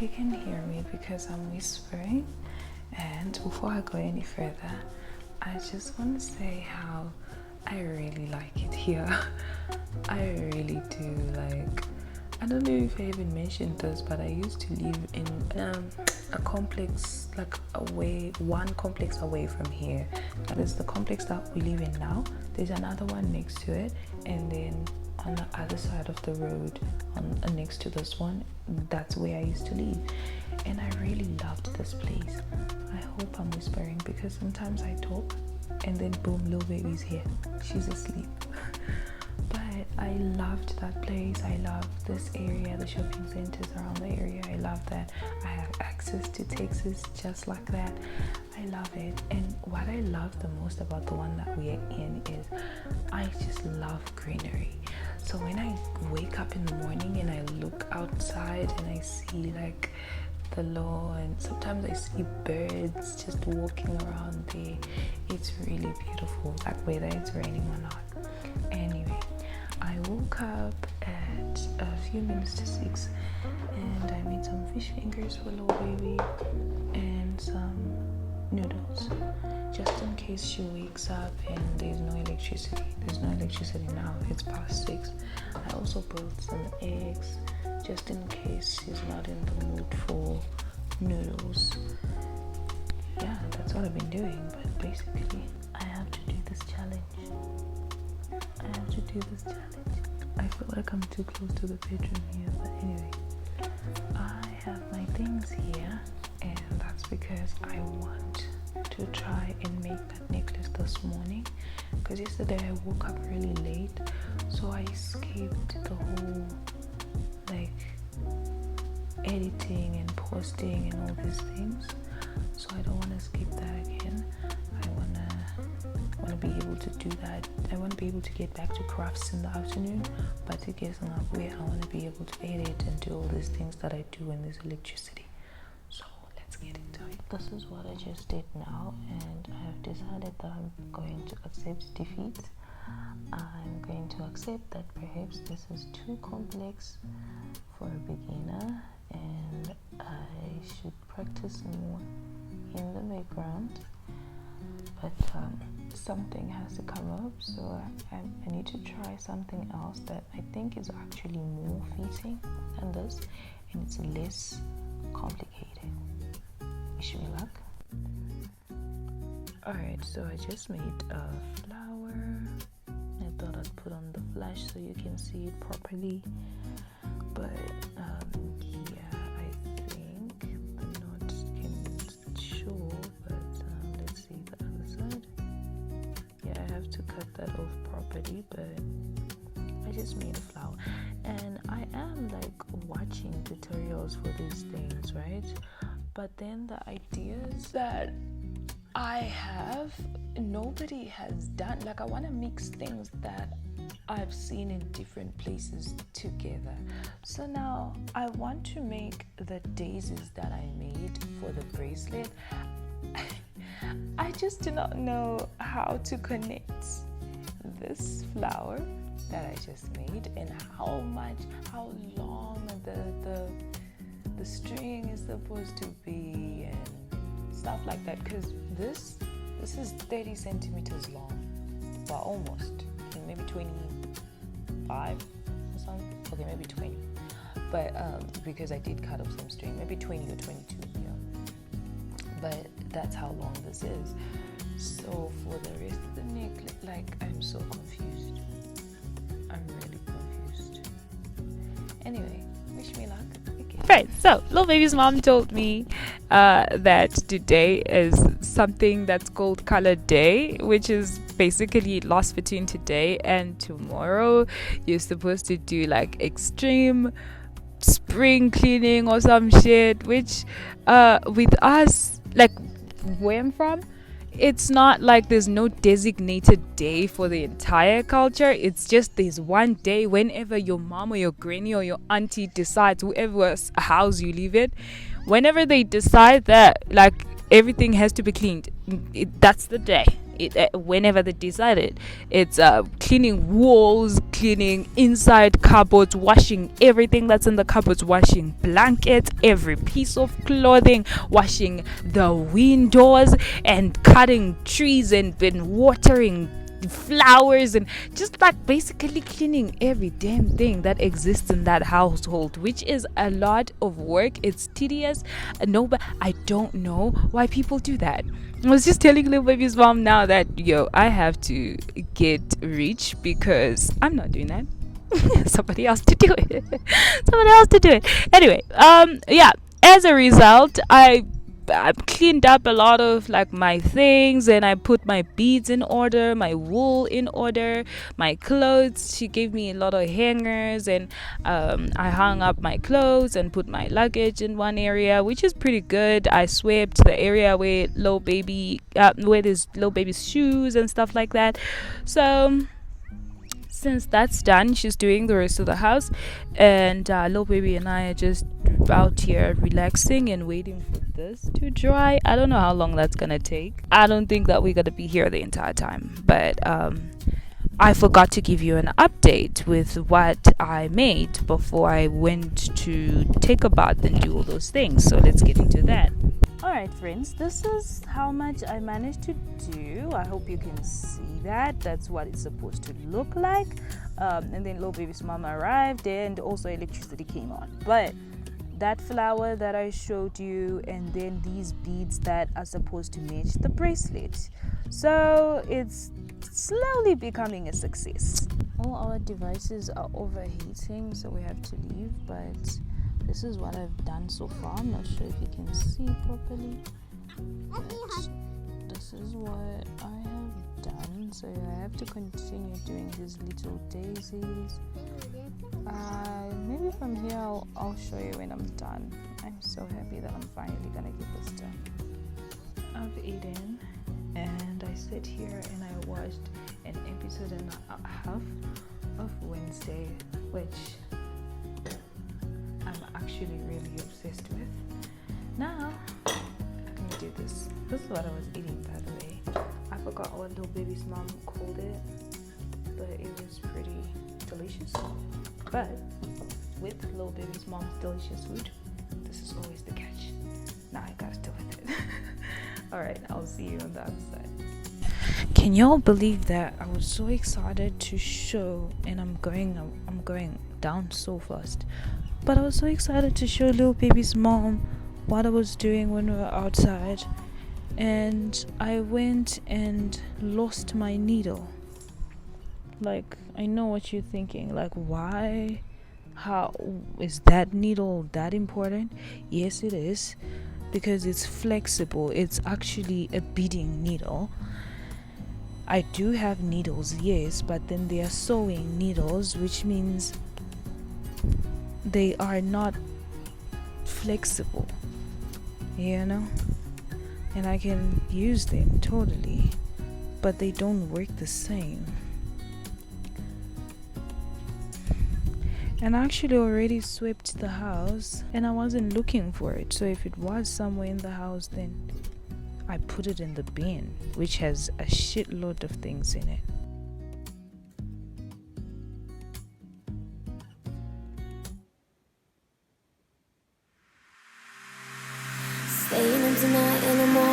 you can hear me because I'm whispering. And before I go any further, I just want to say how I really like it here. I really do. Like, I don't know if I even mentioned this, but I used to live in a complex, like one complex away from here. That is the complex that we live in now. There's another one next to it, and then on the other side of the road, next to this one, that's where I used to live. And I really loved this place. I hope I'm whispering because sometimes I talk and then boom, little baby's here. She's asleep. But I loved that place. I love this area, the shopping centers around the area. I love that I have access to Texas just like that. I love it. And what I love the most about the one that we are in is I just love greenery. So when I wake up in the morning and I look outside and I see like the lawn, and sometimes I see birds just walking around there, it's really beautiful, like whether it's raining or not. Anyway, I woke up at a few minutes to 6 and I made some fish fingers for little baby and some noodles, just in case she wakes up and there's no electricity. There's no electricity now, it's past 6. I also boiled some eggs just in case she's not in the mood for noodles. Yeah, that's what I've been doing. But basically, I have to do this challenge. I feel like I'm too close to the bedroom here, but anyway, I have my things here, and that's because I want to try and make that necklace this morning, because yesterday I woke up really late, so I skipped the whole like editing and posting and all these things. So I don't want to skip that again. I want to be able to do that. I want to be able to get back to crafts in the afternoon, but to get some up where I want to be able to edit and do all these things that I do when there's electricity. So let's get into it. This is what I just did now, and I have decided that I'm going to accept defeat. I'm going to accept that perhaps this is too complex for a beginner and I should practice more in the background, but something has to come up, so I need to try something else that I think is actually more fitting than this, and it's less complicated. Wish me luck. Alright, so I just made a flower. I thought I'd put on the flash so you can see it properly, but yeah, I think the knot can show, but let's see the other side. Yeah, I have to cut that off properly, but I just made a flower, and I am like watching tutorials for these things, right? But then the ideas that I have, nobody has done. Like, I want to mix things that I've seen in different places together. So now I want to make the daisies that I made for the bracelet. I just do not know how to connect this flower that I just made and how long the string is supposed to be and stuff like that, because this is 30 centimeters long, well, almost, maybe 25 or something. Okay, maybe 20, but because I did cut off some string, maybe 20 or 22, but that's how long this is. So for the rest of the neck, like, I'm so confused. I'm really confused. Anyway, wish me luck. Right, so little baby's mom told me that today is something that's called color day, which is basically lost between today and tomorrow. You're supposed to do like extreme spring cleaning or some shit, which with us, like where I'm from, it's not like there's no designated day for the entire culture. It's just there's one day whenever your mom or your granny or your auntie decides, whoever's house you live in, whenever they decide that like everything has to be cleaned, that's the day. whenever they decided. It's cleaning walls, cleaning inside cupboards, washing everything that's in the cupboards, washing blankets, every piece of clothing, washing the windows, and cutting trees and watering flowers, and just like basically cleaning every damn thing that exists in that household, which is a lot of work. It's tedious. No, but I don't know why people do that. I was just telling little baby's mom now that I have to get rich because I'm not doing that. Somebody else to do it. Somebody else to do it. Anyway, yeah. As a result, I cleaned up a lot of like my things, and I put my beads in order, my wool in order, my clothes. She gave me a lot of hangers, and I hung up my clothes and put my luggage in one area, which is pretty good. I swept the area where where there's little baby's shoes and stuff like that. So since that's done, she's doing the rest of the house, and little baby and I are just out here relaxing and waiting for this to dry. I don't know how long that's gonna take. I don't think that we're gonna be here the entire time, but I forgot to give you an update with what I made before I went to take a bath and do all those things, so let's get into that. Alright friends, this is how much I managed to do. I hope you can see that. That's what it's supposed to look like. And then little baby's mom arrived, and also electricity came on. But that flower that I showed you, and then these beads that are supposed to match the bracelet. So it's slowly becoming a success. All our devices are overheating, so we have to leave, but this is what I've done so far. I'm not sure if you can see properly, but this is what I have done. So I have to continue doing these little daisies. Maybe from here I'll show you when I'm done. I'm so happy that I'm finally gonna get this done. I've eaten, and I sat here and I watched an episode and a half of Wednesday, which I'm actually really obsessed with. Now, I'm gonna do this. This is what I was eating, by the way. I forgot what little baby's mom called it, but it was pretty delicious. But with little baby's mom's delicious food, this is always the catch. Now I gotta deal with it. Alright, I'll see you on the other side. Can y'all believe that I was so excited to show, and I'm going down so fast. But I was so excited to show little baby's mom what I was doing when we were outside, and I went and lost my needle. Like, I know what you're thinking, like, why? How is that needle that important? Yes, it is, because it's flexible. It's actually a beading needle. I do have needles, yes, but then they are sewing needles, which means they are not flexible, and I can use them totally, but they don't work the same. And I actually already swept the house, and I wasn't looking for it, so if it was somewhere in the house, then I put it in the bin, which has a shitload of things in it. Staying up tonight in the morning.